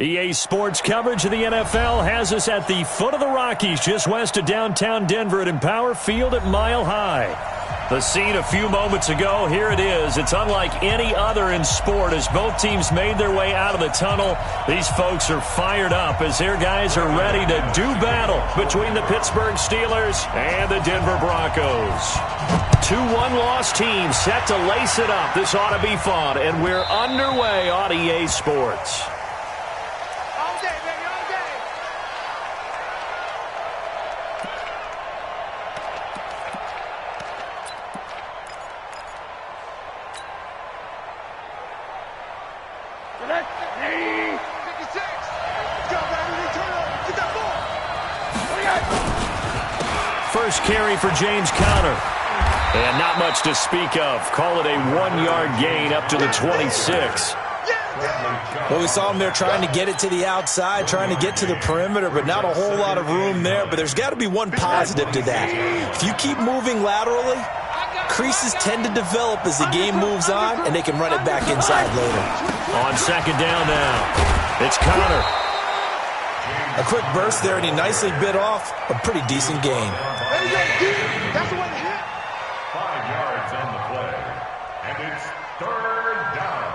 EA Sports coverage of the NFL has us at the foot of the Rockies, just west of downtown Denver at Empower Field at Mile High. The scene a few moments ago, here it is. It's unlike any other in sport as both teams made their way out of the tunnel. These folks are fired up as their guys are ready to do battle between the Pittsburgh Steelers and the Denver Broncos. 2 one-loss teams set to lace it up. This ought to be fun, and we're underway on EA Sports. First carry for James Conner. And not much to speak of. Call it a 1-yard gain up to the 26. Well, we saw him there trying to get it to the outside, trying to get to the perimeter, but not a whole lot of room there. But there's got to be one positive to that. If you keep moving laterally, creases tend to develop as the game moves on, and they can run it back inside later. On second down now, it's Conner. A quick burst there, and he nicely bit off a pretty decent gain. That's the way to hit. 5 yards on the play, and it's 3rd down.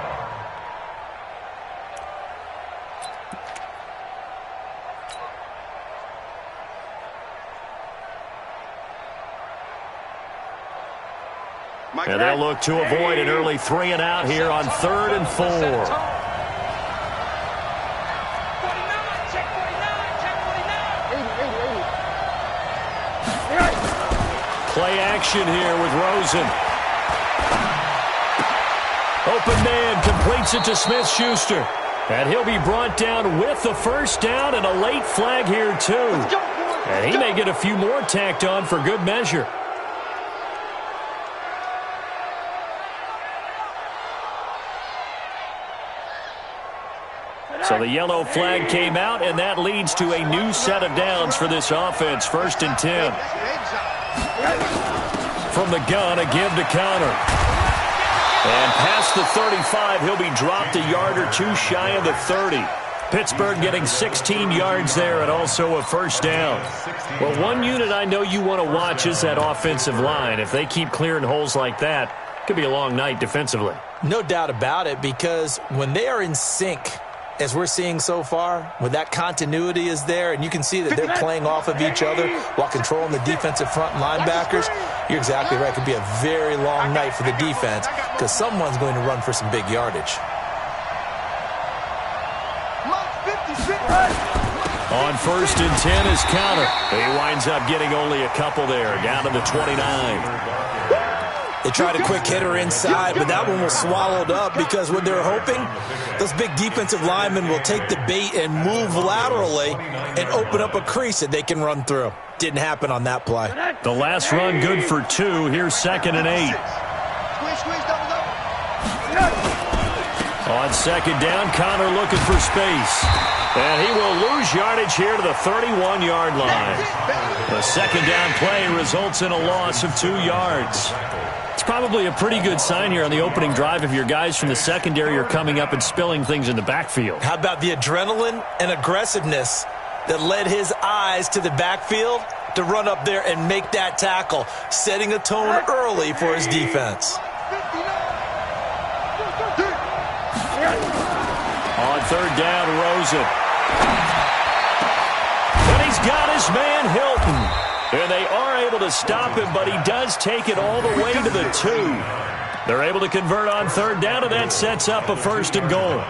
And they'll look to avoid an early 3 and out here on 3rd and 4. Play action here with Rosen. Open man completes it to Smith-Schuster. And he'll be brought down with the first down and a late flag here too. And he may get a few more tacked on for good measure. So the yellow flag came out, and that leads to a new set of downs for this offense. 1st and 10. From the gun, a give to Conner. And past the 35, he'll be dropped a yard or two shy of the 30. Pittsburgh getting 16 yards there and also a first down. Well, one unit I know you want to watch is that offensive line. If they keep clearing holes like that, it could be a long night defensively. No doubt about it, because when they are in sync, as we're seeing so far, when that continuity is there and you can see that they're playing off of each other while controlling the defensive front linebackers, you're exactly right. It could be a very long night for the defense because someone's going to run for some big yardage. On 1st and 10 is Conner. He winds up getting only a couple there, down to the 29. They tried a quick hitter inside, but that one was swallowed up because what they're hoping, those big defensive linemen will take the bait and move laterally and open up a crease that they can run through. Didn't happen on that play. The last run good for 2. Here's 2nd and 8. On 2nd down, Conner looking for space. And he will lose yardage here to the 31-yard line. The 2nd down play results in a loss of 2 yards. It's probably a pretty good sign here on the opening drive if your guys from the secondary are coming up and spilling things in the backfield. How about the adrenaline and aggressiveness that led his eyes to the backfield to run up there and make that tackle, setting a tone early for his defense. On 3rd down, Rosen. And he's got his man Hilton. And they are able to stop him, but he does take it all the way to the 2. They're able to convert on 3rd down, and that sets up a 1st and goal.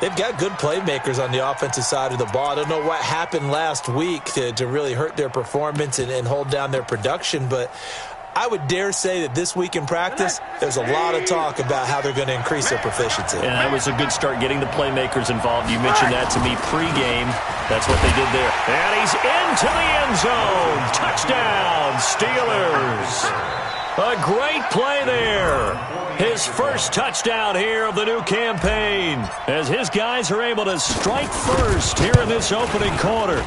They've got good playmakers on the offensive side of the ball. I don't know what happened last week to really hurt their performance and hold down their production, but I would dare say that this week in practice, there's a lot of talk about how they're going to increase their proficiency. And that was a good start getting the playmakers involved. You mentioned that to me pregame. That's what they did there. And he's into the end zone. Touchdown, Steelers. A great play there. His first touchdown here of the new campaign as his guys are able to strike first here in this opening quarter.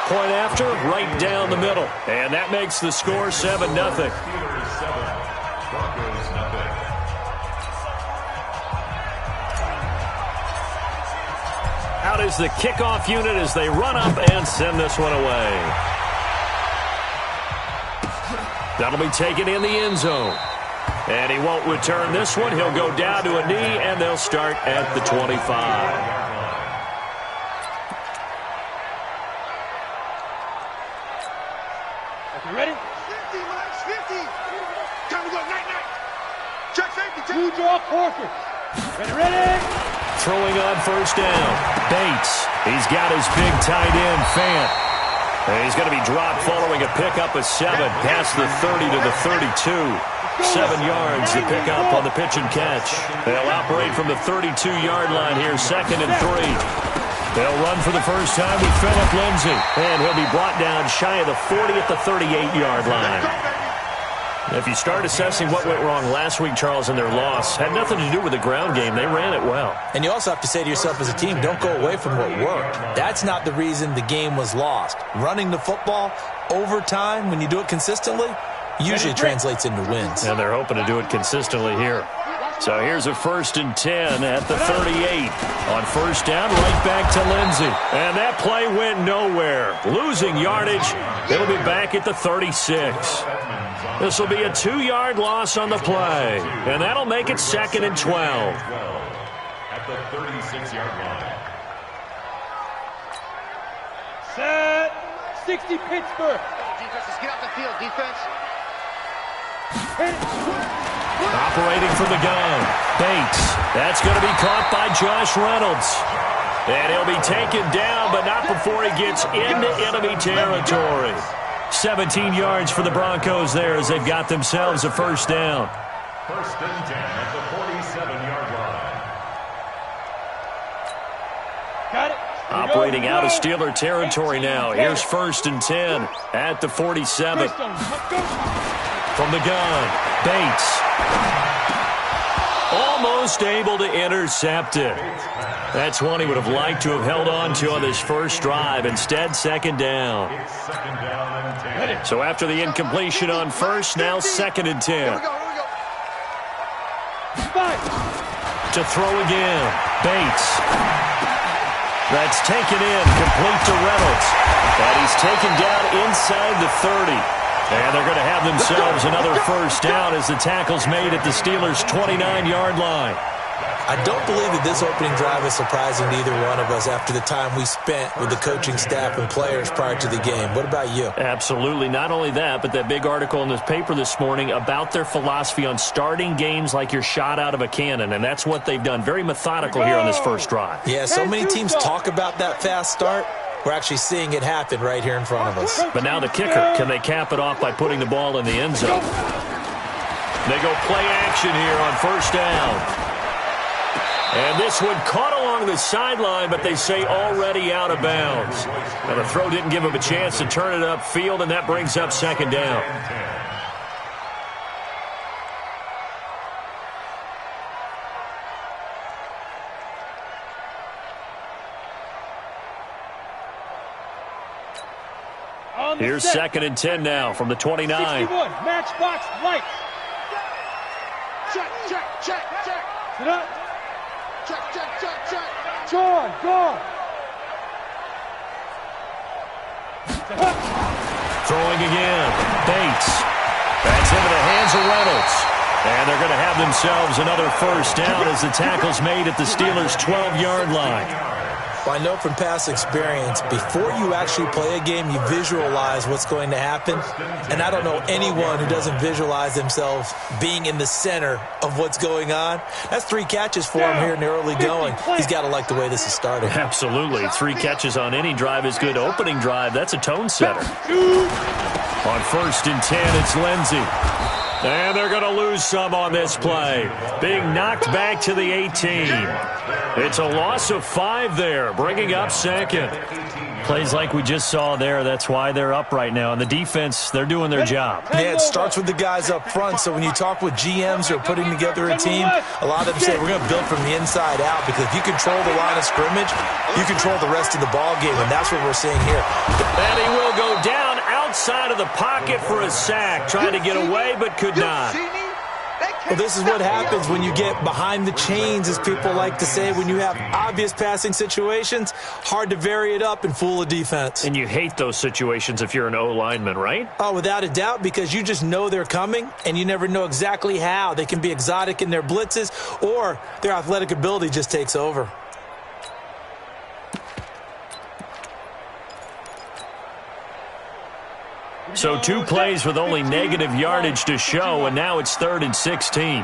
Point after, right down the middle. And that makes the score 7-0. Out is the kickoff unit as they run up and send this one away. That'll be taken in the end zone. And he won't return this one. He'll go down to a knee, and they'll start at the 25. Okay, ready? 50, Mike, 50. Time to go, night. Check safety. Two draw quarter. Ready. Throwing on first down. Bates. He's got his big tight end, Fant. And he's going to be dropped following a pickup of 7 past the 30 to the 32. 7 yards to pick up on the pitch and catch. They'll operate from the 32-yard line here, 2nd and 3. They'll run for the first time with Phillip Lindsay. And he'll be brought down shy of the 40 at the 38-yard line. If you start assessing what went wrong last week, Charles, in their loss, had nothing to do with the ground game. They ran it well. And you also have to say to yourself as a team, don't go away from what worked. That's not the reason the game was lost. Running the football over time, when you do it consistently, usually translates into wins. And they're hoping to do it consistently here. So here's a 1st and 10 at the 38. On first down, right back to Lindsay. And that play went nowhere. Losing yardage. It'll be back at the 36. This will be a 2-yard loss on the play. And that'll make it 2nd and 12. At the 36-yard line. Set. 60 Pittsburgh. Defense, let's get off the field, defense. Operating from the gun. Bates. That's going to be caught by Josh Reynolds. And he'll be taken down, but not before he gets into enemy territory. 17 yards for the Broncos there as they've got themselves a first down. 1st and 10 at the 47-yard line. Got it. Operating out of Steeler territory now. Here's 1st and 10 at the 47. From the gun, Bates. Almost able to intercept it. That's one he would have liked to have held on to on this first drive. Instead, 2nd down. It's 2nd down and 10. So after the incompletion on first, now 2nd and 10. Here we go. To throw again, Bates. That's taken in, complete to Reynolds. And he's taken down inside the 30. And they're going to have themselves another first down as the tackle's made at the Steelers' 29-yard line. I don't believe that this opening drive is surprising to either one of us after the time we spent with the coaching staff and players prior to the game. What about you? Absolutely. Not only that, but that big article in this paper this morning about their philosophy on starting games like you're shot out of a cannon, and that's what they've done. Very methodical here on this first drive. Yeah, so many teams talk about that fast start. We're actually seeing it happen right here in front of us. But now the kicker, can they cap it off by putting the ball in the end zone? They go play action here on first down. And this one caught along the sideline, but they say already out of bounds. Now the throw didn't give him a chance to turn it upfield, and that brings up 2nd down. Here's 2nd and 10 now from the 29. 61, matchbox lights. Check. Sit up. Check. John, go. Throwing again. Bates. That's into the hands of Reynolds. And they're going to have themselves another first down as the tackle's made at the Steelers' 12-yard line. Well, I know from past experience, before you actually play a game, you visualize what's going to happen. And I don't know anyone who doesn't visualize themselves being in the center of what's going on. That's 3 catches for him here in the early going. He's got to like the way this is starting. Absolutely. 3 catches on any drive is good. Opening drive, that's a tone setter. On 1st and 10, it's Lindsay. And they're going to lose some on this play. Being knocked back to the 18. It's a loss of 5 there, bringing up 2nd. Plays like we just saw there, that's why they're up right now. And the defense, they're doing their job. Yeah, it starts with the guys up front. So when you talk with GMs who are putting together a team, a lot of them say we're going to build from the inside out, because if you control the line of scrimmage, you control the rest of the ball game, and that's what we're seeing here. And he will go down outside of the pocket for a sack, trying to get away but could not. They Well, this is what happens when you get behind the chains, as people like to say. When you have obvious passing situations, hard to vary it up and fool a defense. And you hate those situations if you're an O-lineman, right? Oh, without a doubt, because you just know they're coming, and you never know exactly how. They can be exotic in their blitzes, or their athletic ability just takes over. So 2 plays with only negative yardage to show, and now it's 3rd and 16.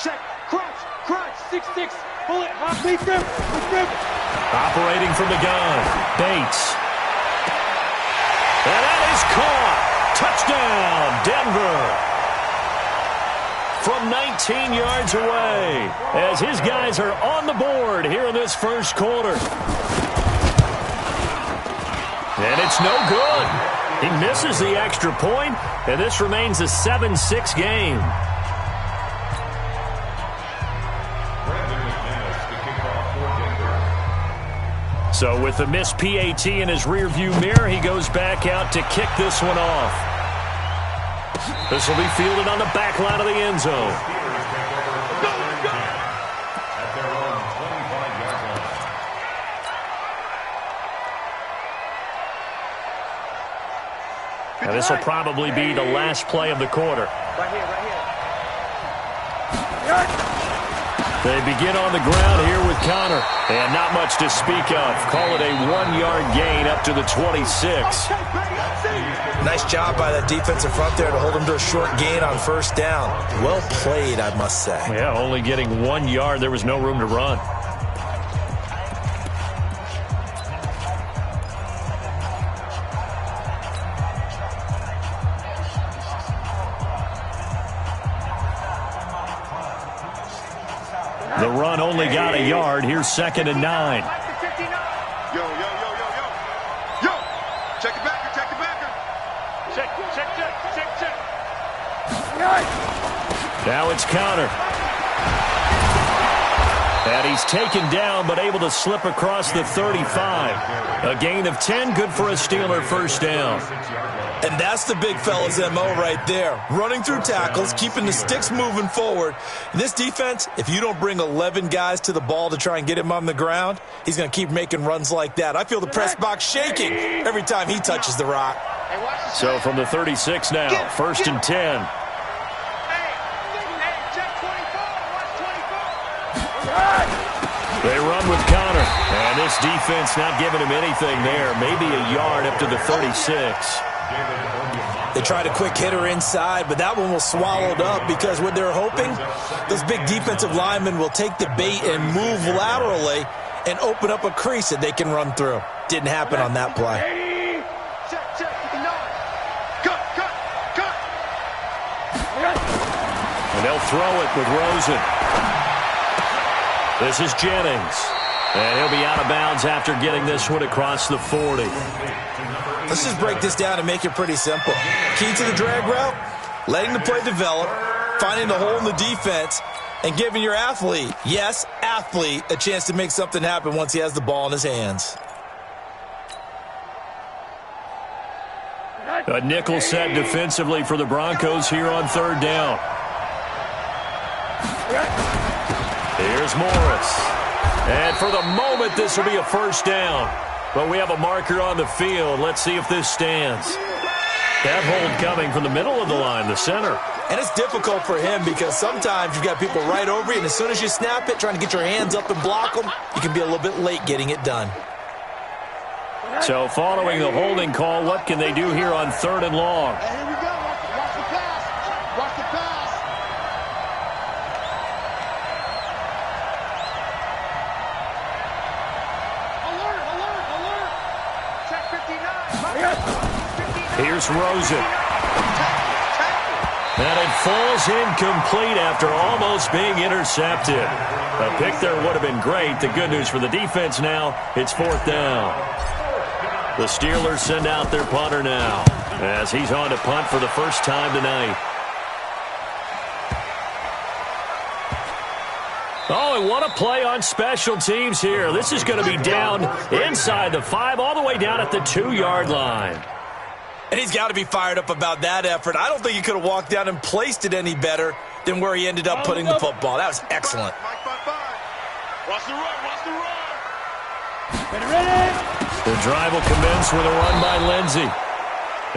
Check, crunch, 6-6, bullet, hot, lead grip. Operating from the gun, Bates. And that is caught. Touchdown, Denver. From 19 yards away, as his guys are on the board here in this first quarter. And it's no good. He misses the extra point, and this remains a 7-6 game. So with the missed PAT in his rearview mirror, he goes back out to kick this one off. This will be fielded on the back line of the end zone. Now this will probably be the last play of the quarter. Right here. They begin on the ground here with Connor. And not much to speak of. Call it a 1-yard gain up to the 26. Nice job by that defensive front there to hold him to a short gain on first down. Well played, I must say. Yeah, only getting 1 yard. There was no room to run. The run only got a yard. Here's 2nd and 9. Yo. Check the backer. Check. Now it's Connor. And he's taken down, but able to slip across the 35. A gain of 10, good for a Steeler first down. And that's the big fella's MO right there. Running through tackles, keeping the sticks moving forward. In this defense, if you don't bring 11 guys to the ball to try and get him on the ground, he's going to keep making runs like that. I feel the press box shaking every time he touches the rock. So from the 36 now, 1st and 10. They run with Connor. And this defense not giving him anything there. Maybe a yard up to the 36. They tried a quick hitter inside, but that one was swallowed up because what they're hoping, those big defensive linemen will take the bait and move laterally and open up a crease that they can run through. Didn't happen on that play. And they'll throw it with Rosen. This is Jennings. And he'll be out of bounds after getting this one across the 40. Let's just break this down and make it pretty simple. Key to the drag route, letting the play develop, finding the hole in the defense, and giving your athlete, yes, athlete, a chance to make something happen once he has the ball in his hands. A nickel set defensively for the Broncos here on 3rd down. Here's Morris. And for the moment, this will be a first down. But we have a marker on the field. Let's see if this stands. That hold coming from the middle of the line, the center. And it's difficult for him because sometimes you've got people right over you, and as soon as you snap it, trying to get your hands up and block them, you can be a little bit late getting it done. So following the holding call, what can they do here on 3rd and long? Hey, here we go. Watch the pass. Watch the pass. Alert. Check 59. Here's Rosen. And it falls incomplete after almost being intercepted. A pick there would have been great. The good news for the defense now, it's 4th down. The Steelers send out their punter now as he's on to punt for the first time tonight. Oh, and what a play on special teams here. This is going to be down inside the 5, all the way down at the 2-yard line. And he's got to be fired up about that effort. I don't think he could have walked down and placed it any better than where he ended up putting the football. That was excellent. Watch the run, watch the run. The drive will commence with a run by Lindsey.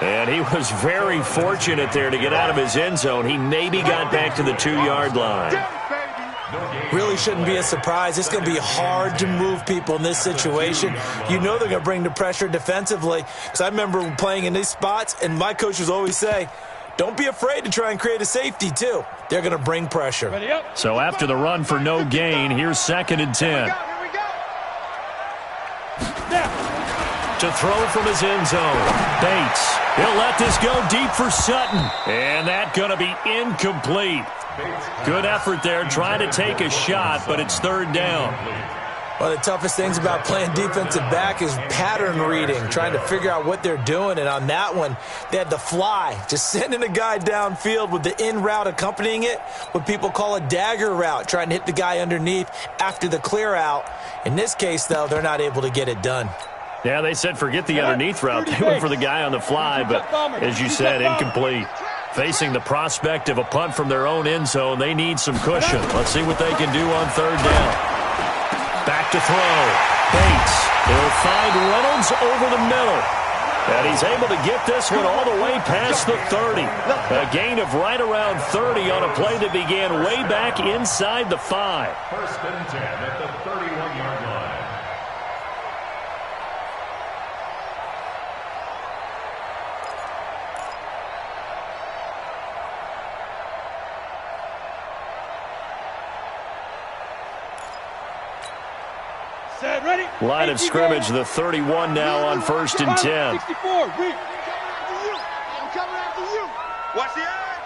And he was very fortunate there to get out of his end zone. He maybe got back to the 2-yard line. Really shouldn't be a surprise. It's going to be hard to move people in this situation. You know they're going to bring the pressure defensively. Because I remember playing in these spots, and my coaches always say, don't be afraid to try and create a safety, too. They're going to bring pressure. So after the run for no gain, here's 2nd and 10. To throw from his end zone. Bates. He'll let this go deep for Sutton. And that's going to be incomplete. Good effort there trying to take a shot, but it's 3rd down. One of the toughest things about playing defensive back is pattern reading, trying to figure out what they're doing. And on that one, they had the fly, just sending a guy downfield with the in route accompanying it, what people call a dagger route, trying to hit the guy underneath after the clear out. In this case, though, they're not able to get it done. Yeah, they said forget the underneath route. They went for the guy on the fly, but as you said, incomplete. Facing the prospect of a punt from their own end zone, they need some cushion. Let's see what they can do on 3rd down. Back to throw. Bates. He'll find Reynolds over the middle. And he's able to get this one all the way past the 30. A gain of right around 30 on a play that began way back inside the 5. 1st and 10 at the 31-yard line. Line of scrimmage, the 31 now on 1st and 10. 64, I'm coming after you. Watch the edge.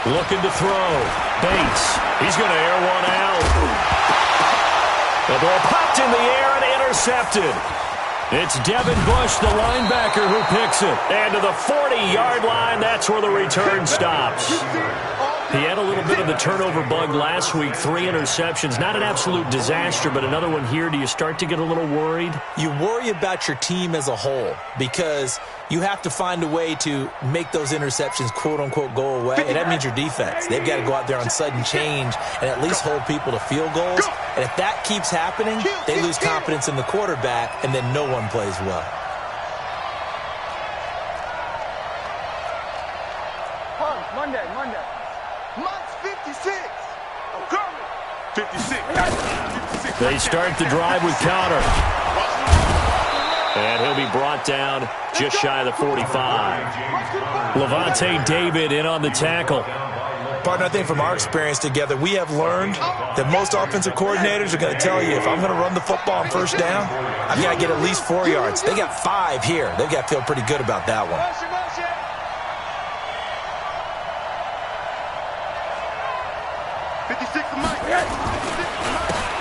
Looking to throw. Bates. He's going to air one out. The ball popped in the air and intercepted. It's Devin Bush, the linebacker, who picks it. And to the 40-yard line, that's where the return stops. He had a little bit of the turnover bug last week, 3 interceptions. Not an absolute disaster, but another one here. Do you start to get a little worried? You worry about your team as a whole because you have to find a way to make those interceptions, quote-unquote, go away. And that means your defense. They've got to go out there on sudden change and at least hold people to field goals. And if that keeps happening, they lose confidence in the quarterback, and then no one plays well. Monday. Month's 56. I'm coming. 56. They start the drive with Connor. And he'll be brought down just shy of the 45. Levante David in on the tackle. Partner, I think from our experience together, we have learned that most offensive coordinators are going to tell you, if I'm going to run the football on 1st down, I've got to get at least 4 yards. They got 5 here. They've got to feel pretty good about that one.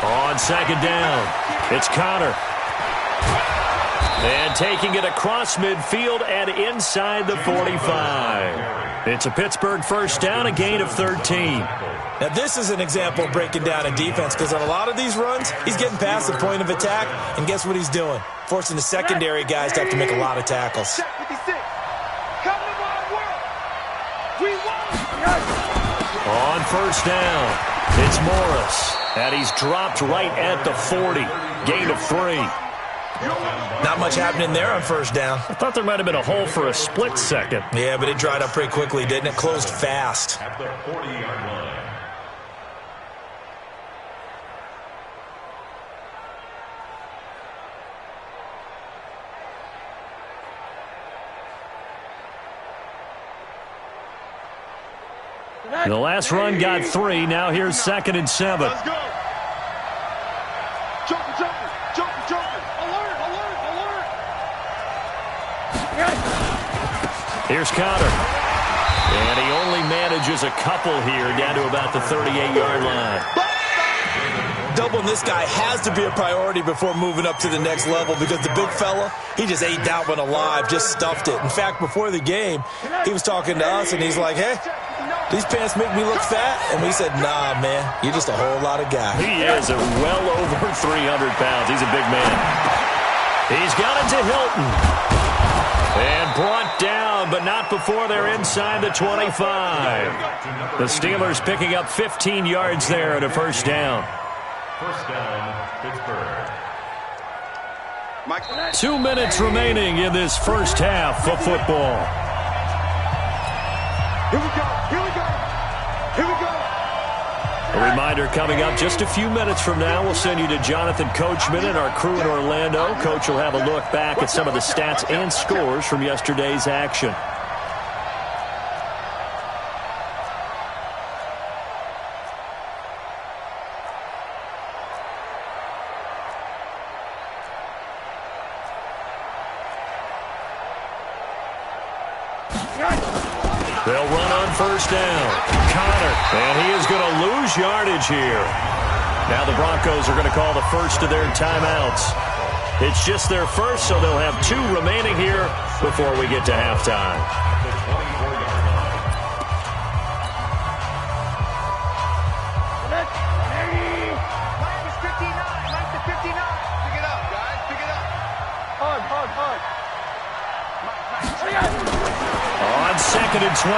On 2nd down, it's Connor. And taking it across midfield and inside the 45. It's a Pittsburgh 1st down, a gain of 13. Now, this is an example of breaking down in defense because on a lot of these runs, he's getting past the point of attack, and guess what he's doing? Forcing the secondary guys to have to make a lot of tackles. On 1st down, it's Morris, and he's dropped right at the 40. Gain of 3. Not much happening there on 1st down. I thought there might have been a hole for a split second. Yeah, but it dried up pretty quickly, didn't it? Closed fast. At the 40-yard line. The last run got 3. Now here's 2nd and 7. Let's go. Jumping. Alert. Here's Connor. And he only manages a couple here down to about the 38-yard line. Doubling this guy has to be a priority before moving up to the next level because the big fella, he just ate that one alive, just stuffed it. In fact, before the game, he was talking to us, and he's like, hey, These pants make me look fat. And we said, nah, man, you're just a whole lot of guy. He is well over 300 pounds. He's a big man. He's got it to Hilton. And brought down, but not before they're inside the 25. The Steelers picking up 15 yards there at a first down. First down, Pittsburgh. 2 minutes remaining in this first half of football. Here we go. Here we go. Here we go. A reminder coming up just a few minutes from now, we'll send you to Jonathan Coachman and our crew in Orlando. Coach will have a look back at some of the stats and scores from yesterday's action. They'll run on first down. Connor, and he is going to lose yardage here. Now the Broncos are going to call the first of their timeouts. It's just their first, so they'll have 2 remaining here before we get to halftime. Minus 59. Minus 59. Pick it up, guys. Pick it up. Hard. On 2nd and 12,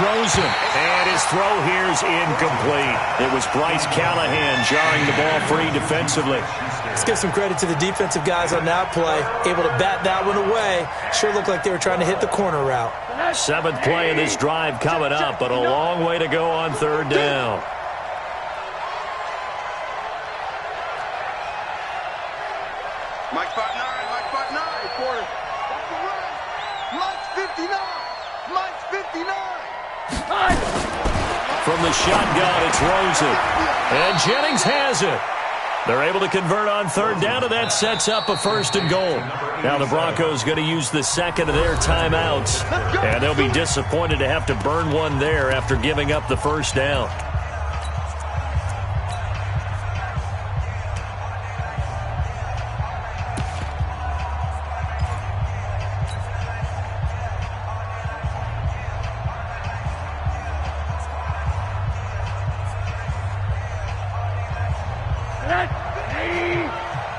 Rosen, and his throw here's incomplete. It was Bryce Callahan jarring the ball free defensively. Let's give some credit to the defensive guys on that play. Able to bat that one away. Sure looked like they were trying to hit the corner route. 7th play of this drive coming up, but a long way to go on 3rd down. Mike 5'9", Mike 5'9". Quarter. That's the run. Mike's 59. Mike's 59. From the shotgun, it's Rosen. And Jennings has it. They're able to convert on 3rd down, and that sets up a 1st and goal. Now the Broncos going to use the 2nd of their timeouts, and they'll be disappointed to have to burn one there after giving up the 1st down.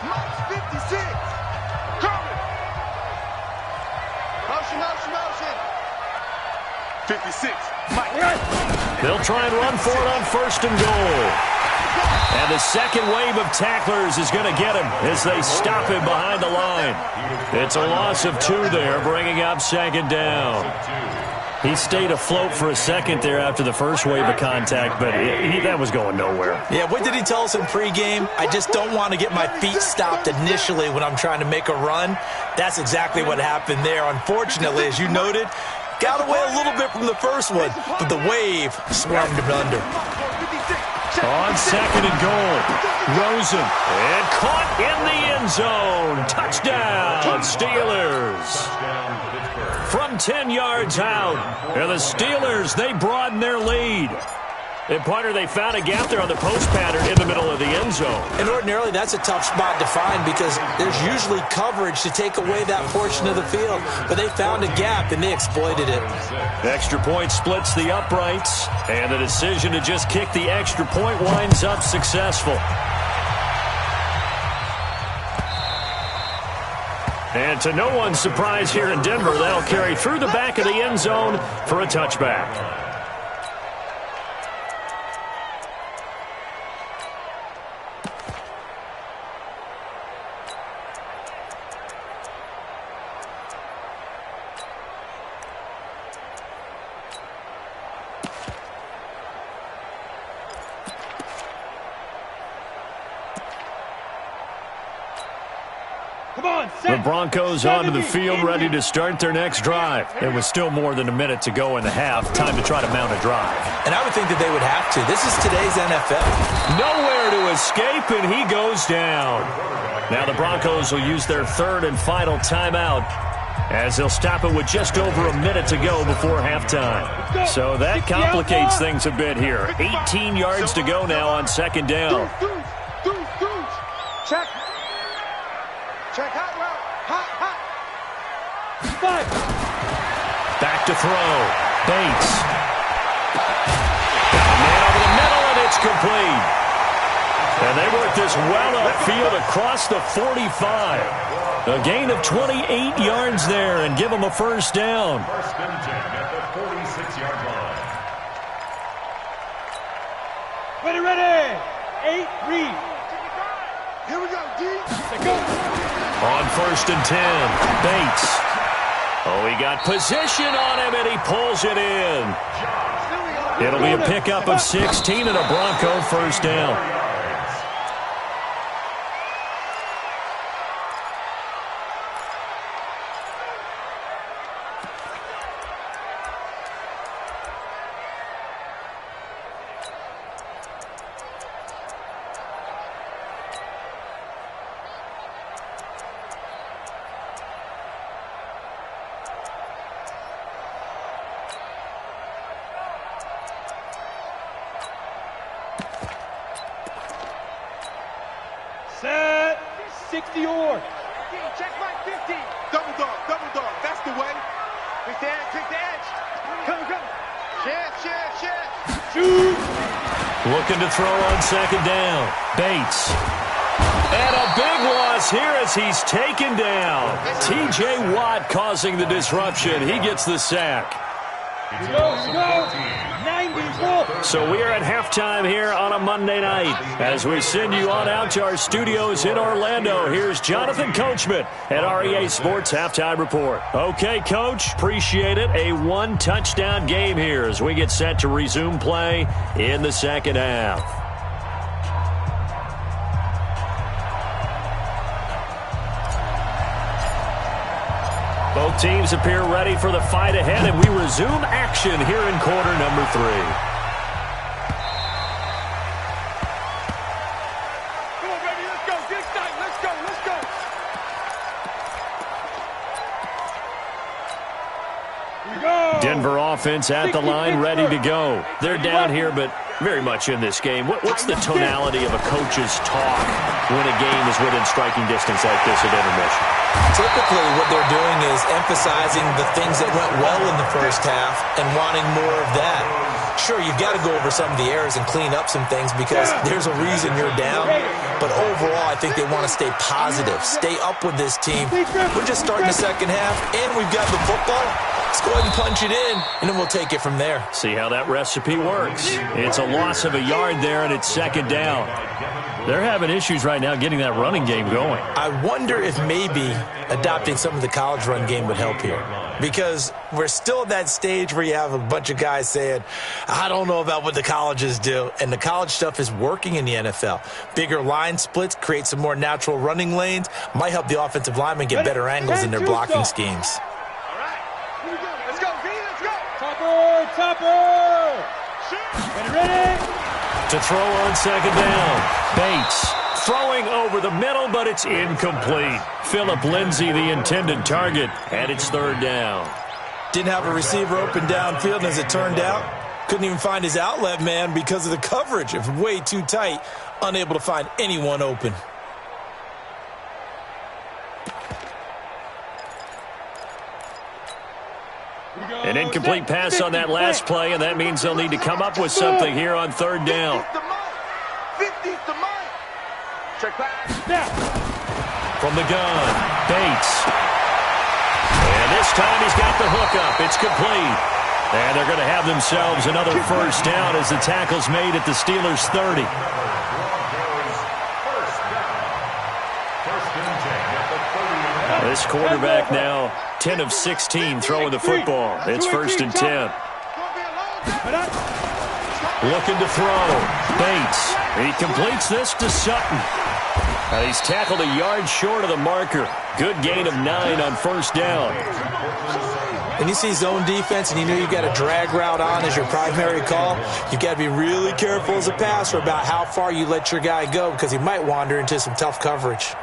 Mike's 56. Coming. Motion. 56. Mike. They'll try and run for it on 1st and goal. And the second wave of tacklers is going to get him as they stop him behind the line. It's a loss of 2 there, bringing up 2nd down. He stayed afloat for a second there after the first wave of contact, but that was going nowhere. Yeah, what did he tell us in pregame? I just don't want to get my feet stopped initially when I'm trying to make a run. That's exactly what happened there. Unfortunately, as you noted, got away a little bit from the first one, but the wave swarmed him under. On 2nd and goal, Rosen, and caught in the end zone. Touchdown, Steelers. From 10 yards out, and the Steelers, they broaden their lead. And, partner, they found a gap there on the post pattern in the middle of the end zone. And ordinarily, that's a tough spot to find because there's usually coverage to take away that portion of the field. But they found a gap, and they exploited it. Extra point splits the uprights, and the decision to just kick the extra point winds up successful. And to no one's surprise here in Denver, they'll carry through the back of the end zone for a touchback. The Broncos onto the field, ready to start their next drive. It was still more than a minute to go in the half. Time to try to mount a drive. And I would think that they would have to. This is today's NFL. Nowhere to escape, and he goes down. Now the Broncos will use their 3rd and final timeout as they'll stop it with just over a minute to go before halftime. So that complicates things a bit here. 18 yards to go now on 2nd down. Check. Check hot route. Hot. 5. Back to throw. Bates. complete. And they work this well upfield across the 45. A gain of 28 yards there and give them a first down. First and 10 at the 46-yard line. Ready. 8, read. Here we go, D. Go. On first and 10, Bates. Oh, he got position on him, and he pulls it in. It'll be a pickup of 16 and a Bronco first down. Set. 60 or. Check my 50. Double dog. That's the way. Pick the edge. Come. Share. Shoot. Looking to throw on second down. Bates. And a big loss here as he's taken down. T.J. Watt causing the disruption. He gets the sack. Here we go. 94. So we are at halftime here on a Monday night. As we send you on out to our studios in Orlando, here's Jonathan Coachman at REA Sports Halftime Report. Okay, Coach, appreciate it. A one-touchdown game here as we get set to resume play in the second half. Both teams appear ready for the fight ahead, and we resume action here in quarter number 3. Come on, baby, let's go. Get excited. Let's go. Here we go. Denver offense at the line, ready to go. They're down here, but very much in this game. What's the tonality of a coach's talk when a game is within striking distance like this at intermission? Typically, what they're doing is emphasizing the things that went well in the first half and wanting more of that. Sure, you've got to go over some of the errors and clean up some things because there's a reason you're down. But overall, I think they want to stay positive, stay up with this team. We're just starting the second half, and we've got the football. Let's go ahead and punch it in, and then we'll take it from there. See how that recipe works. It's a loss of a yard there, and it's second down. They're having issues right now getting that running game going. I wonder if maybe adopting some of the college run game would help here. Because we're still at that stage where you have a bunch of guys saying, I don't know about what the colleges do. And the college stuff is working in the NFL. Bigger line splits, create some more natural running lanes, might help the offensive linemen get better angles in their blocking schemes. All right. Here we go. Let's go, V. Let's go. Topper. Ready. To throw on second down, Bates throwing over the middle, but it's incomplete. Philip Lindsay, the intended target, and it's third down. Didn't have a receiver open downfield, and as it turned out, couldn't even find his outlet man because of the coverage. It was way too tight, unable to find anyone open. An incomplete pass on that last play, and that means they'll need to come up with something here on third down. 50's the money. Check back. From the gun, Bates. And this time he's got the hookup. It's complete. And they're going to have themselves another first down as the tackle's made at the Steelers' 30. This quarterback now 10 of 16 throwing the football. It's first and 10. Looking to throw. Bates. He completes this to Sutton. Now he's tackled a yard short of the marker. Good gain of 9 on first down. When you see zone defense and you know you've got a drag route on as your primary call, you've got to be really careful as a passer about how far you let your guy go because he might wander into some tough coverage.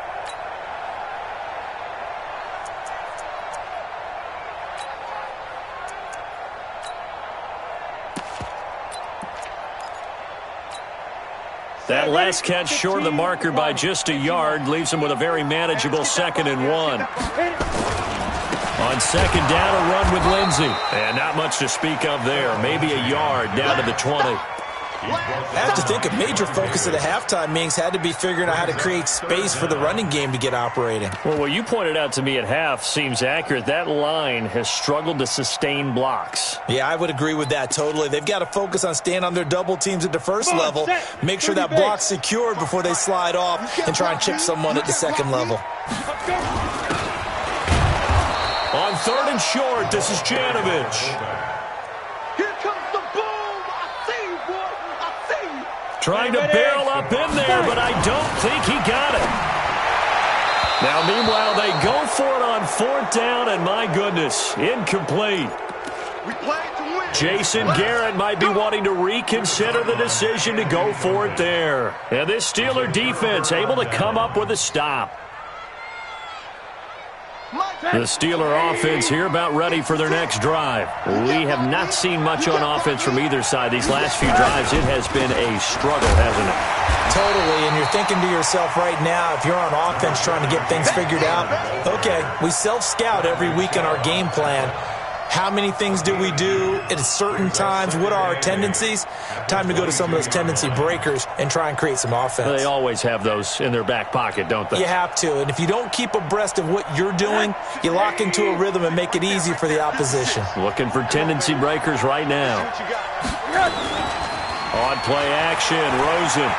That last catch short of the marker by just a yard leaves him with a very manageable 2nd and 1. On second down, a run with Lindsay. And not much to speak of there. Maybe a yard down to the 20. I have to think a major focus of the halftime meetings had to be figuring out how to create space for the running game to get operating. Well, what you pointed out to me at half seems accurate. That line has struggled to sustain blocks. Yeah, I would agree with that totally. They've got to focus on staying on their double teams at the first level, make sure that block's secured before they slide off, and try and chip someone at the second level. On 3rd and short, this is Janovich. Here comes the boom. I see you, boy. I see you. Trying to barrel up in there, but I don't think he got it. Now, meanwhile, they go for it on 4th down, and my goodness, incomplete. We played to win. Jason Garrett might be wanting to reconsider the decision to go for it there. And this Steeler defense able to come up with a stop. The Steeler offense here about ready for their next drive. We have not seen much on offense from either side. These last few drives, it has been a struggle, hasn't it? Totally, and you're thinking to yourself right now, if you're on offense trying to get things figured out, okay, we self-scout every week in our game plan. How many things do we do at certain times? What are our tendencies? Time to go to some of those tendency breakers and try and create some offense. They always have those in their back pocket, don't they? You have to, and if you don't keep abreast of what you're doing, you lock into a rhythm and make it easy for the opposition. Looking for tendency breakers right now. On play action, Rosen.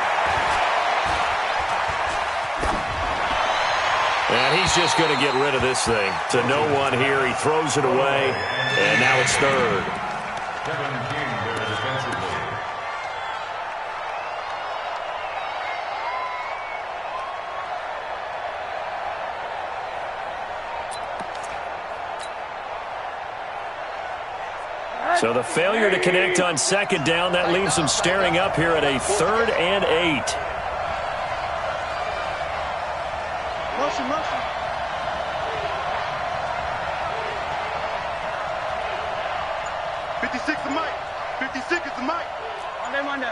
And he's just going to get rid of this thing. To no one here, he throws it away, and now it's 3rd. Kevin King there defensively. So the failure to connect on 2nd down, that leaves them staring up here at a 3rd and 8. Motion. 56 the mic. 56 is the mic. Monday.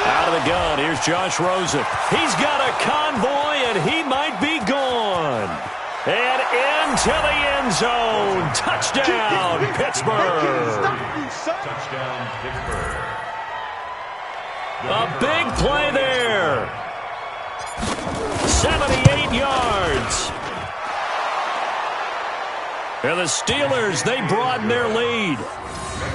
Out of the gun, here's Josh Rosen. He's got a convoy, and he might be gone. And into the end zone. Touchdown, Pittsburgh. Touchdown, Pittsburgh. A big play there. 78 yards. And the Steelers, they broaden their lead.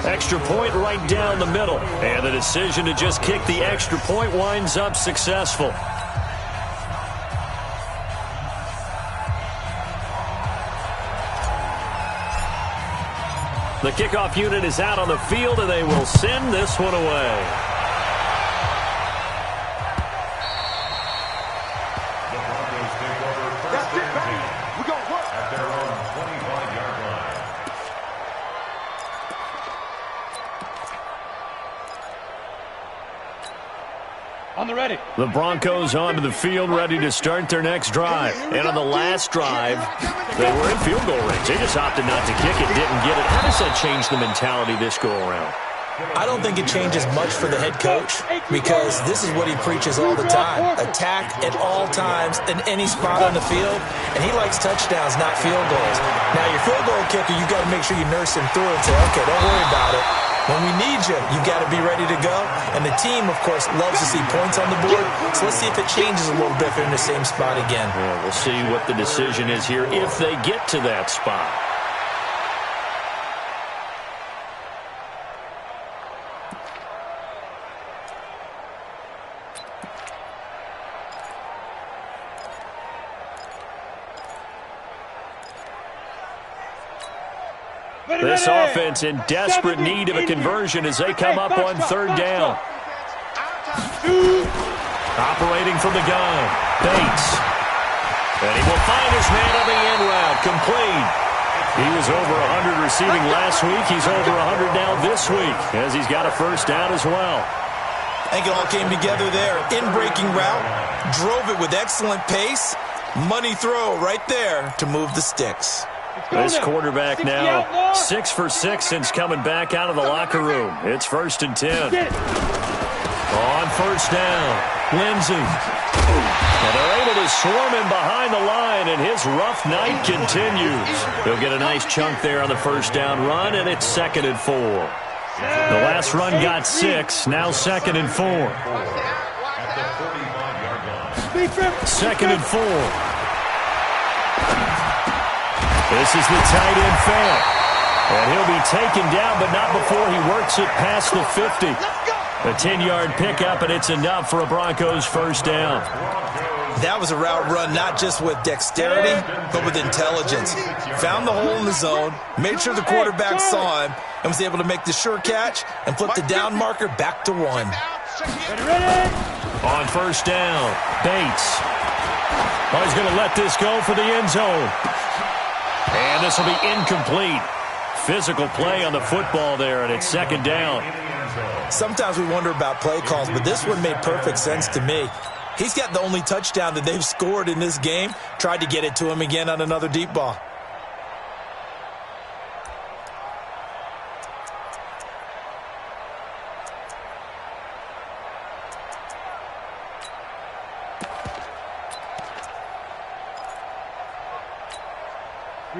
Extra point right down the middle. And the decision to just kick the extra point winds up successful. The kickoff unit is out on the field, and they will send this one away. The Broncos take over first and 10. We're going to work. At their own 25-yard line. On the ready. The Broncos onto the field, ready to start their next drive. And on the last drive, they were in field goal range. They just opted not to kick it, didn't get it. How does that change the mentality this go-around? I don't think it changes much for the head coach because this is what he preaches all the time. Attack at all times in any spot on the field, and he likes touchdowns, not field goals. Now, your field goal kicker, you've got to make sure you nurse him through and say, okay, don't worry about it. When we need you, you've got to be ready to go. And the team, of course, loves to see points on the board. So let's see if it changes a little bit if they're in the same spot again. Yeah, we'll see what the decision is here if they get to that spot. This offense in desperate need of a conversion as they come up on 3rd down. Operating from the gun, Bates. And he will find his man on the end route, complete. He was over 100 receiving last week. He's over 100 now this week as he's got a first down as well. I think it all came together there. In-breaking route, drove it with excellent pace. Money throw right there to move the sticks. This quarterback now 6 for 6 since coming back out of the locker room. It's 1st and 10. On first down, Lindsey. And they're able to swarm him behind the line, and his rough night continues. He'll get a nice chunk there on the first down run, and it's 2nd and 4. The last run got 6, now 2nd and 4. 2nd and 4. This is the tight end fair. And he'll be taken down, but not before he works it past the 50. A 10-yard pickup, and it's enough for a Broncos first down. That was a route run not just with dexterity, but with intelligence. Found the hole in the zone, made sure the quarterback saw him, and was able to make the sure catch and flip the down marker back to 1. On first down, Bates. Oh, he's going to let this go for the end zone. And this will be incomplete. Physical play on the football there, and it's 2nd down. Sometimes we wonder about play calls, but this one made perfect sense to me. He's got the only touchdown that they've scored in this game. Tried to get it to him again on another deep ball.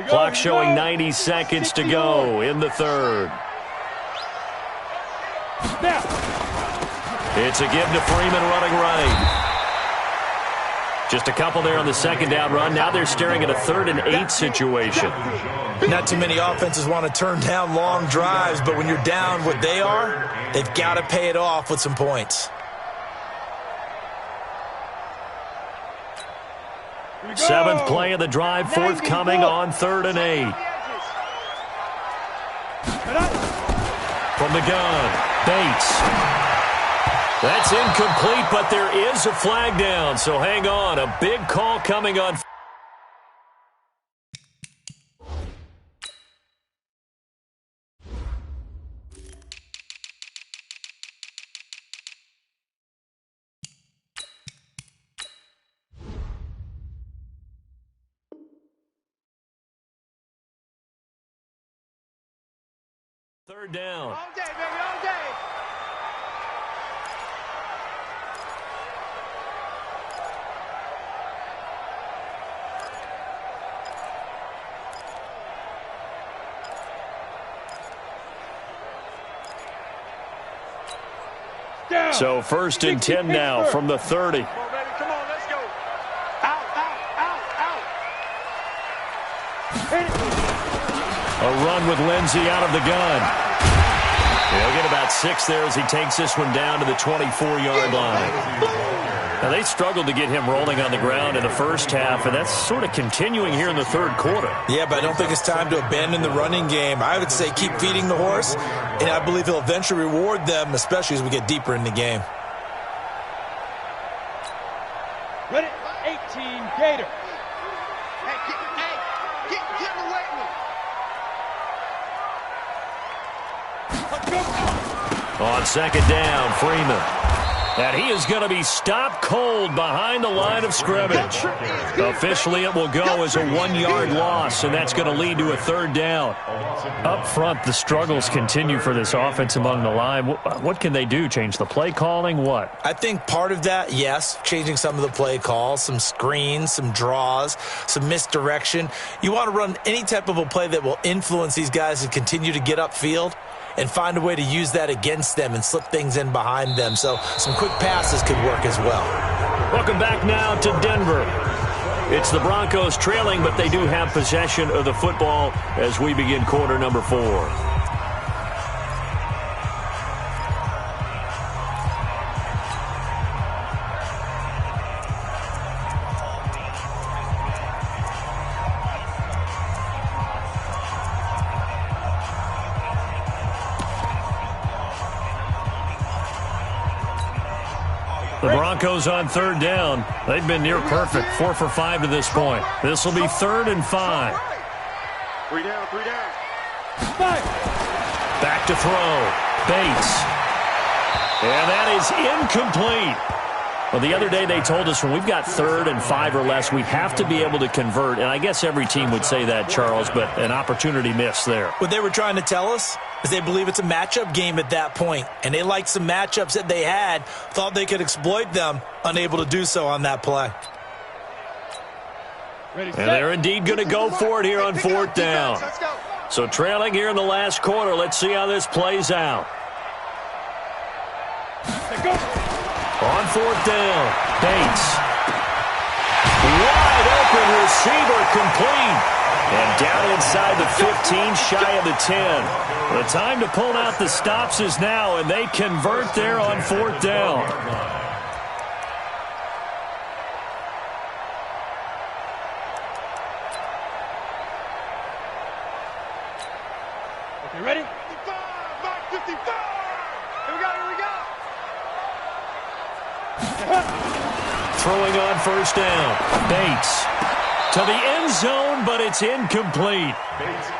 Clock showing 90 seconds to go in the 3rd. It's a give to Freeman running right. Just a couple there on the 2nd down run. Now they're staring at a 3rd and 8 situation. Not too many offenses want to turn down long drives, but when you're down what they are, they've got to pay it off with some points. 7th play of the drive, forthcoming on 3rd and 8. From the gun, Bates. That's incomplete, but there is a flag down, so hang on. A big call coming on. Third down. All day, baby, all day. Down. So 1st and 10 now from the 30. Come on, baby, come on, let's go. Out, out, out, out. A run with Lindsey out of the gun. He'll get about 6 there as he takes this one down to the 24-yard line. Now, they struggled to get him rolling on the ground in the first half, and that's sort of continuing here in the 3rd quarter. Yeah, but I don't think it's time to abandon the running game. I would say keep feeding the horse, and I believe he'll eventually reward them, especially as we get deeper in the game. Ready? 18, Gator. Get away from me. On 2nd down, Freeman. And he is going to be stopped cold behind the line of scrimmage. Officially, it will go as a 1-yard loss, and that's going to lead to a 3rd down. Up front, the struggles continue for this offense among the line. What can they do? Change the play calling? What? I think part of that, yes, changing some of the play calls, some screens, some draws, some misdirection. You want to run any type of a play that will influence these guys to continue to get upfield and find a way to use that against them and slip things in behind them. So some quick passes could work as well. Welcome back now to Denver. It's the Broncos trailing, but they do have possession of the football as we begin quarter number 4. The Broncos on 3rd down. They've been near perfect, 4 for 5 to this point. This will be 3rd and 5. 3 down, 3 down. Back to throw. Bates. And that is incomplete. Well, the other day they told us when we've got 3rd and 5 or less, we have to be able to convert. And I guess every team would say that, Charles, but an opportunity missed there. What they were trying to tell us is they believe it's a matchup game at that point, and they liked some matchups that they had, thought they could exploit them, unable to do so on that play. And they're indeed going to go for it here on 4th down. So trailing here in the last quarter, let's see how this plays out. On 4th down, Bates. Wide open receiver complete. And down inside the 15, shy of the 10. The time to pull out the stops is now, and they convert there on 4th down. Okay, ready? 55! Here we go, here we go! Throwing on 1st down, Bates. To the end zone, but it's incomplete.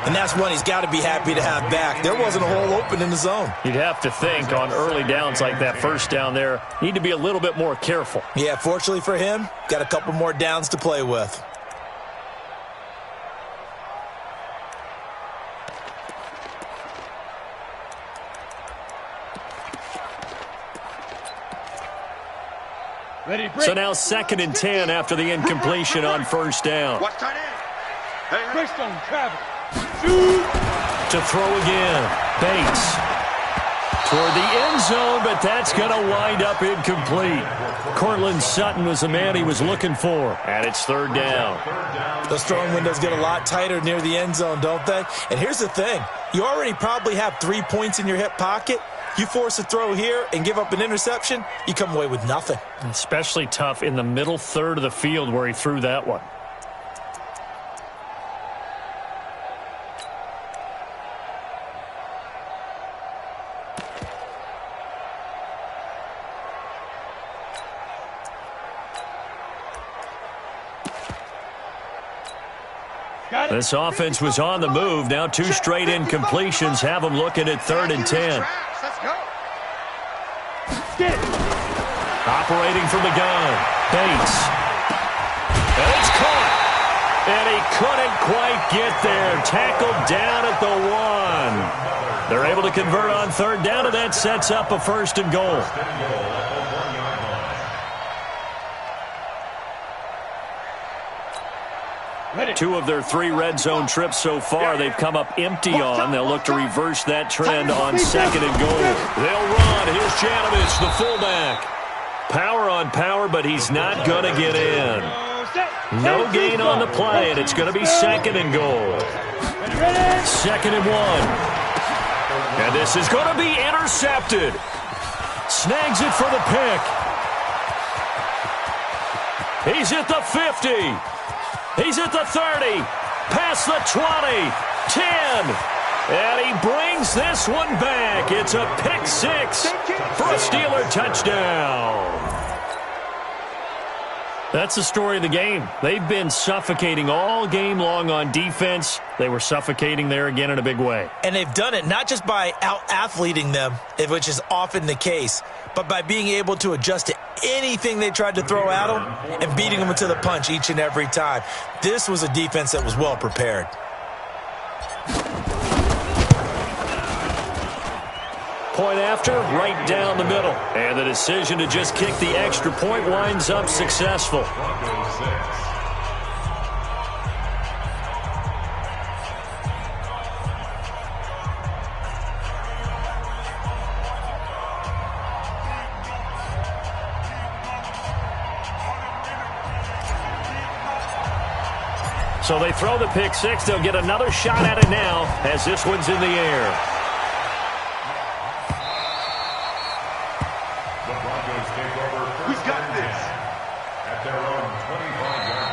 And that's one he's got to be happy to have back. There wasn't a hole open in the zone. You'd have to think on early downs like that 1st down there, need to be a little bit more careful. Yeah, fortunately for him, got a couple more downs to play with. Ready, break. So now 2nd and 10 after the incompletion on 1st down. Watch tight end. Hey. Breakstone, travel. Shoot. To throw again, Bates. Toward the end zone, but that's going to wind up incomplete. Cortland Sutton was the man he was looking for. And it's 3rd down. Those throwing windows get a lot tighter near the end zone, don't they? And here's the thing. You already probably have 3 points in your hip pocket. You force a throw here and give up an interception, you come away with nothing. Especially tough in the middle 3rd of the field where he threw that one. This offense was on the move. Now 2 straight incompletions have them looking at 3rd and 10. Let's go. Operating from the gun, Bates. And it's caught. And he couldn't quite get there. Tackled down at the 1. They're able to convert on 3rd down, and that sets up a 1st and goal. Ready. 2 of their 3 red zone trips so far they've come up empty on. They'll look to reverse that trend on 2nd and goal. They'll run. Here's Janovich, the fullback. Power on power, but he's not going to get in. No gain on the play, and it's going to be 2nd and goal. 2nd and 1. And this is going to be intercepted. Snags it for the pick. He's at the 50. He's at the 30, past the 20, 10, and he brings this one back. It's a pick 6 for a Steeler touchdown. That's the story of the game. They've been suffocating all game long on defense. They were suffocating there again in a big way. And they've done it not just by out-athleting them, which is often the case, but by being able to adjust to anything they tried to throw at them and beating them to the punch each and every time. This was a defense that was well prepared. Point after, right down the middle. And the decision to just kick the extra point winds up successful. So they throw the pick 6. They'll get another shot at it now as this one's in the air.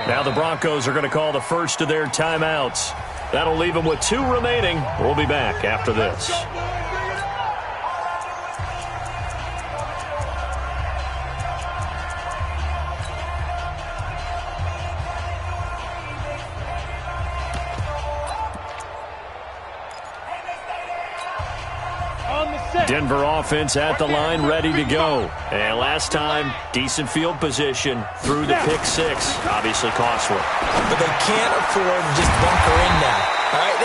Now the Broncos are going to call the first of their timeouts. That'll leave them with 2 remaining. We'll be back after this. On the Denver offense at the line, ready to go. And last time, decent field position through the pick six. Obviously costly. But they can't afford to just bunker in now. All right,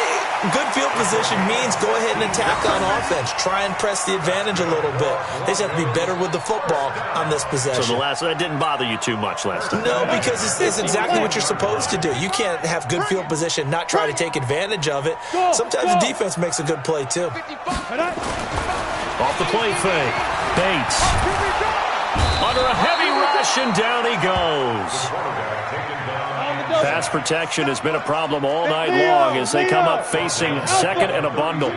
good field position means go ahead and attack on offense. Try and press the advantage a little bit. They just have to be better with the football on this possession. So that didn't bother you too much last time? No, because it's exactly what you're supposed to do. You can't have good field position, not try to take advantage of it. Sometimes the defense makes a good play, too. Off the play fake. Bates. Under a heavy rush, and down he goes. Pass protection has been a problem all night long as they come up facing second and a bundle.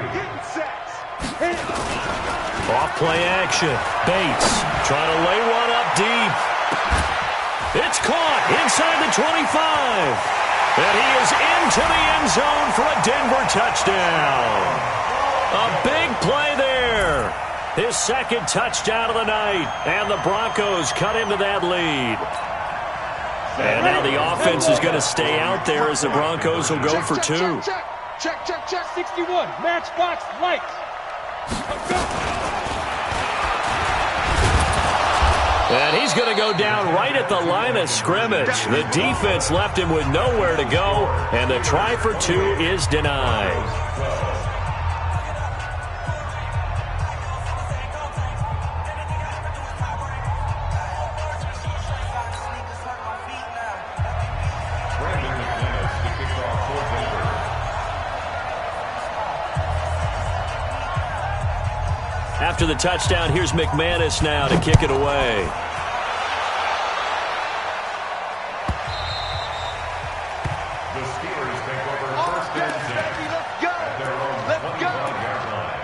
Off play action. Bates trying to lay one up deep. It's caught inside the 25. And he is into the end zone for a Denver touchdown. A big play there. His second touchdown of the night. And the Broncos cut into that lead. And now the offense is going to stay out there as the Broncos will go for two. Check. 61. Matchbox lights. And he's going to go down right at the line of scrimmage. The defense left him with nowhere to go, and the try for two is denied. After the touchdown, here's McManus now to kick it away. The Steelers take over first and 10 at their own 25-yard line.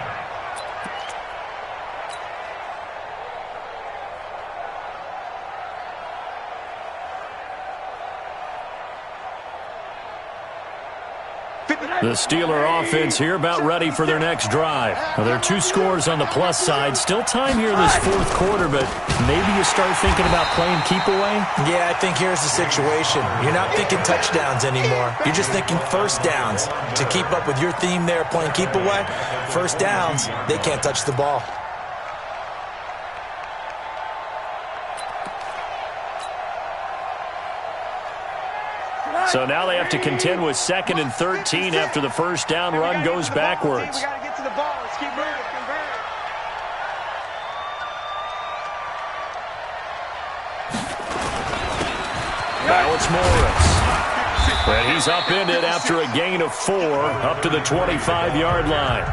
The Steeler offense here about ready for their next drive. Now, there are two scores on the plus side. Still time here in this fourth quarter, but maybe you start thinking about playing keep away? Yeah, I think here's the situation. You're not thinking touchdowns anymore. You're just thinking first downs. To keep up with your theme there, playing keep away, first downs, they can't touch the ball. So now they have to contend with 2nd and 13 after the first down run goes backwards. We got to get to the ball. Let's keep moving. Now it's Morris. And he's upended after a gain of 4 up to the 25-yard line.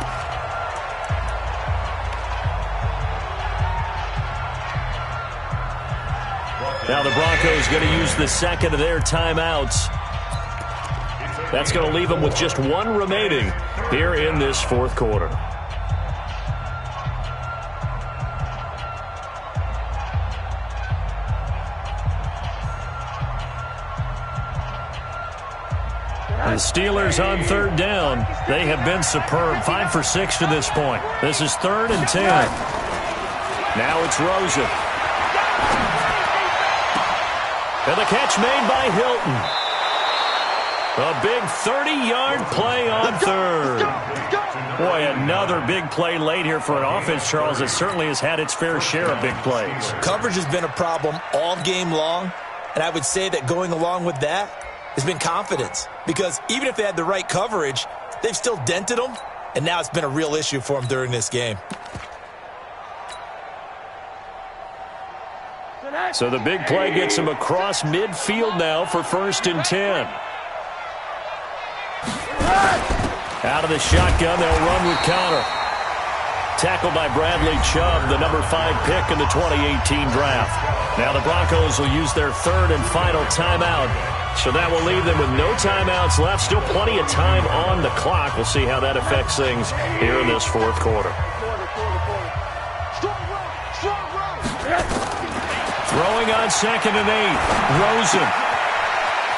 Now the Broncos going to use the second of their timeouts. That's going to leave them with just one remaining here in this fourth quarter. The Steelers on third down. They have been superb. 5 for 6 to this point. This is 3rd and 10. Now it's Rosen. And the catch made by Hilton. A big 30-yard play on third. Boy, another big play late here for an offense, Charles, that certainly has had its fair share of big plays. Coverage has been a problem all game long, and I would say that going along with that has been confidence. Because even if they had the right coverage, they've still dented them, and now it's been a real issue for them during this game. So the big play gets him across midfield now for 1st and 10. Out of the shotgun, they'll run with counter. Tackled by Bradley Chubb, the number 5 pick in the 2018 draft. Now the Broncos will use their 3rd and final timeout. So that will leave them with no timeouts left. Still plenty of time on the clock. We'll see how that affects things here in this fourth quarter. Throwing on 2nd and 8. Rosen.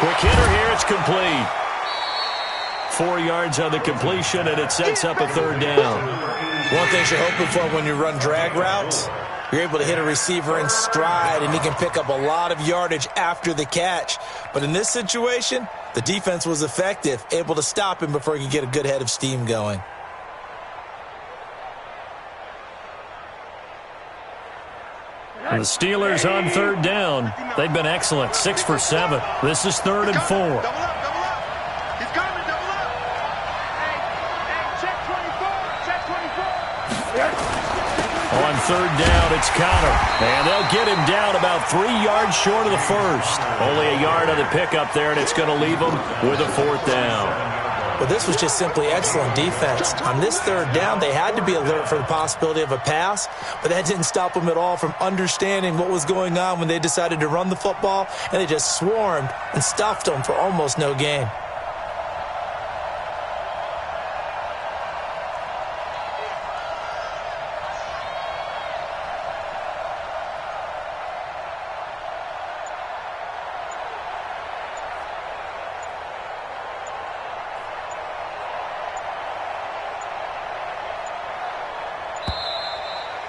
Quick hitter here. It's complete. 4 yards on the completion, and it sets up a 3rd down. One thing you're hoping for when you run drag routes, you're able to hit a receiver in stride, and he can pick up a lot of yardage after the catch. But in this situation, the defense was effective, able to stop him before he could get a good head of steam going. The Steelers on third down. They've been excellent, 6 for 7. This is 3rd and 4. Double up. He's coming, double up. Hey, check 24. Check 24. On third down, it's Connor. And they'll get him down about 3 yards short of the first. Only a yard on the pickup there, and it's going to leave him with a 4th down. Well, this was just simply excellent defense. On this third down, they had to be alert for the possibility of a pass, but that didn't stop them at all from understanding what was going on when they decided to run the football, and they just swarmed and stuffed them for almost no gain.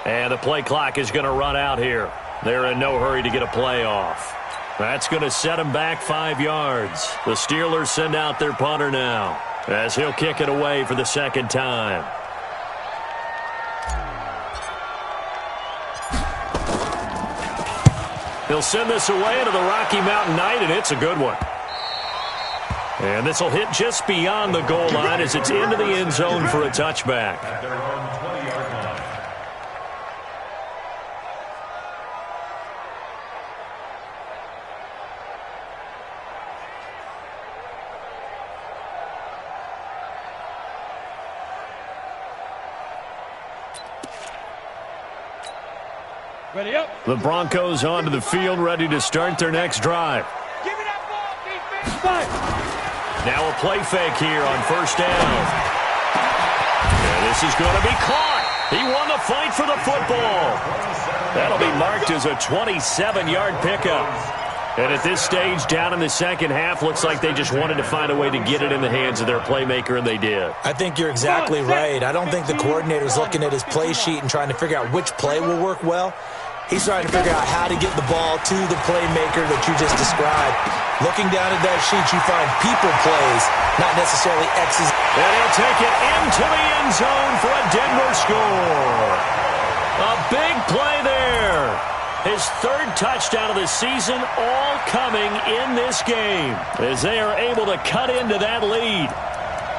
And the play clock is going to run out here. They're in no hurry to get a play off. That's going to set them back 5 yards. The Steelers send out their punter now, as he'll kick it away for the 2nd time. He'll send this away into the Rocky Mountain Night, and it's a good one. And this will hit just beyond the goal line as it's into the end zone for a touchback. Ready up. The Broncos onto the field, ready to start their next drive. Give me that ball, defense. Fight. Now a play fake here on 1st down. And this is going to be caught. He won the fight for the football. That'll be marked as a 27-yard pickup. And at this stage, down in the second half, looks like they just wanted to find a way to get it in the hands of their playmaker, and they did. I think you're exactly right. I don't think the coordinator's looking at his play sheet and trying to figure out which play will work well. He's trying to figure out how to get the ball to the playmaker that you just described. Looking down at that sheet, you find people plays, not necessarily X's. And he'll take it into the end zone for a Denver score. A big play there. His 3rd touchdown of the season, all coming in this game, as they are able to cut into that lead.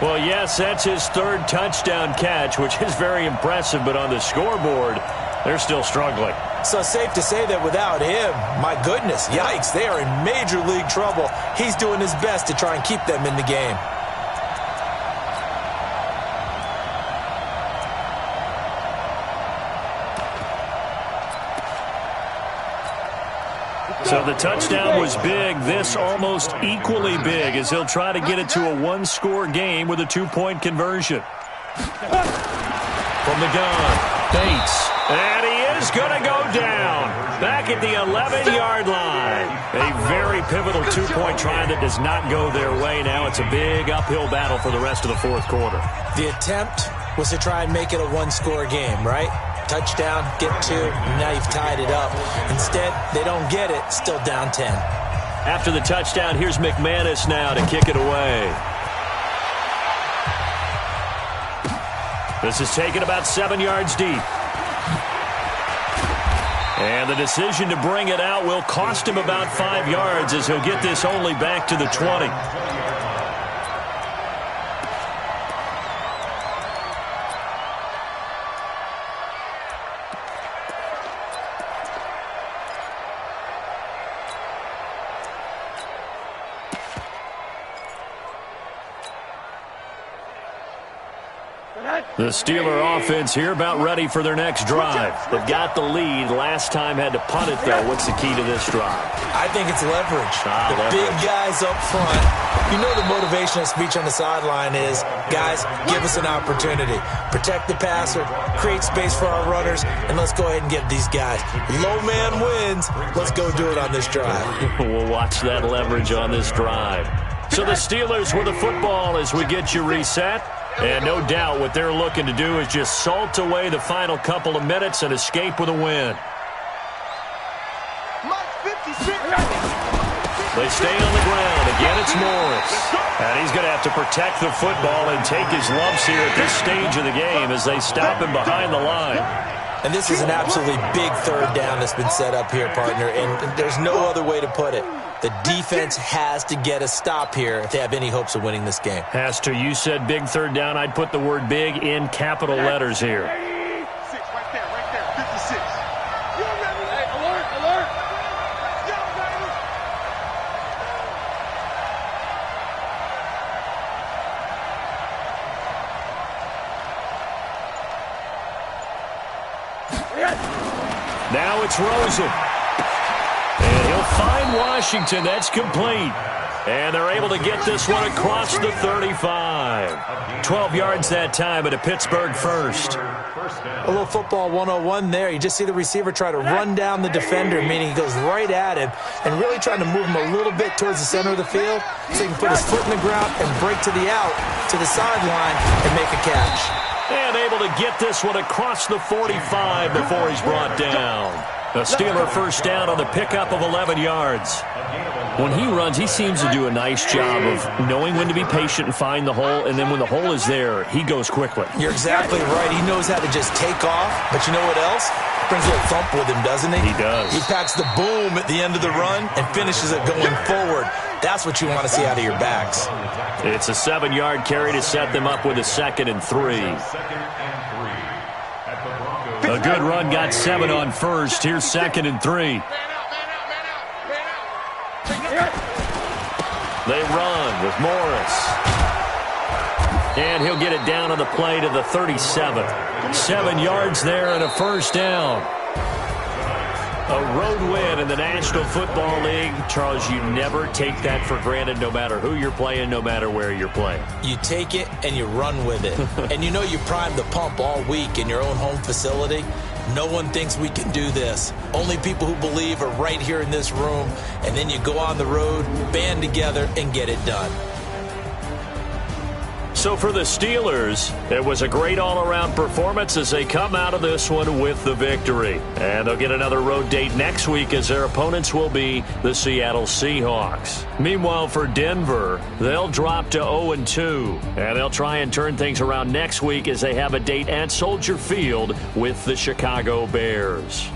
Well, yes, that's his 3rd touchdown catch, which is very impressive, but on the scoreboard, they're still struggling. So safe to say that without him, my goodness, yikes, they are in major league trouble. He's doing his best to try and keep them in the game. So the touchdown was big. This almost equally big as he'll try to get it to a 1-score game with a 2-point conversion. From the gun, Bates. And he is going to go down back at the 11-yard line. A very pivotal 2-point try that does not go their way. Now it's a big uphill battle for the rest of the 4th quarter. The attempt was to try and make it a 1-score game, right? Touchdown, get 2, now you've tied it up. Instead, they don't get it, still down 10. After the touchdown, here's McManus now to kick it away. This is taken about 7 yards deep. And the decision to bring it out will cost him about 5 yards as he'll get this only back to the 20. The Steeler offense here about ready for their next drive. They've got the lead. Last time had to punt it, though. What's the key to this drive? I think it's leverage. Leverage. Big guys up front. You know the motivational speech on the sideline is, guys, give us an opportunity. Protect the passer, create space for our runners, and let's go ahead and get these guys. Low man wins. Let's go do it on this drive. We'll watch that leverage on this drive. So the Steelers with the football as we get you reset. And no doubt what they're looking to do is just salt away the final couple of minutes and escape with a win. They stay on the ground. Again, it's Morris. And he's going to have to protect the football and take his lumps here at this stage of the game as they stop him behind the line. And this is an absolutely big third down that's been set up here, partner, and there's no other way to put it. The defense has to get a stop here if they have any hopes of winning this game. Has to. You said big third down. I'd put the word big in capital letters here. 56, right there, 56. You ready? Hey, alert, alert. Yo, baby. Now it's Rosen. And he'll find Washington. That's complete. And they're able to get this one across the 35. 12 yards that time at a Pittsburgh first. A little football 101 there. You just see the receiver try to run down the defender, meaning he goes right at him and really trying to move him a little bit towards the center of the field so he can put his foot in the ground and break to the out, to the sideline, and make a catch. And able to get this one across the 45 before he's brought down. A Steeler first down on the pickup of 11 yards. When he runs, he seems to do a nice job of knowing when to be patient and find the hole, and then when the hole is there, he goes quickly. You're exactly right. He knows how to just take off, but you know what else? Brings a little thump with him, doesn't he? He does. He packs the boom at the end of the run and finishes it going forward. That's what you want to see out of your backs. It's a 7-yard carry to set them up with a 2nd and 3. A good run got 7 on first. Here's 2nd and 3. They run with Morris. And he'll get it down on the play to the 37. 7 yards there and a first down. A road win in the National Football League. Charles, you never take that for granted no matter who you're playing, no matter where you're playing. You take it and you run with it. And you know you primed the pump all week in your own home facility. No one thinks we can do this. Only people who believe are right here in this room. And then you go on the road, band together, and get it done. So for the Steelers, it was a great all-around performance as they come out of this one with the victory. And they'll get another road date next week as their opponents will be the Seattle Seahawks. Meanwhile, for Denver, they'll drop to 0-2. And they'll try and turn things around next week as they have a date at Soldier Field with the Chicago Bears.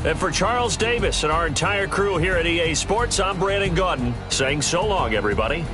And for Charles Davis and our entire crew here at EA Sports, I'm Brandon Gaudin saying so long, everybody.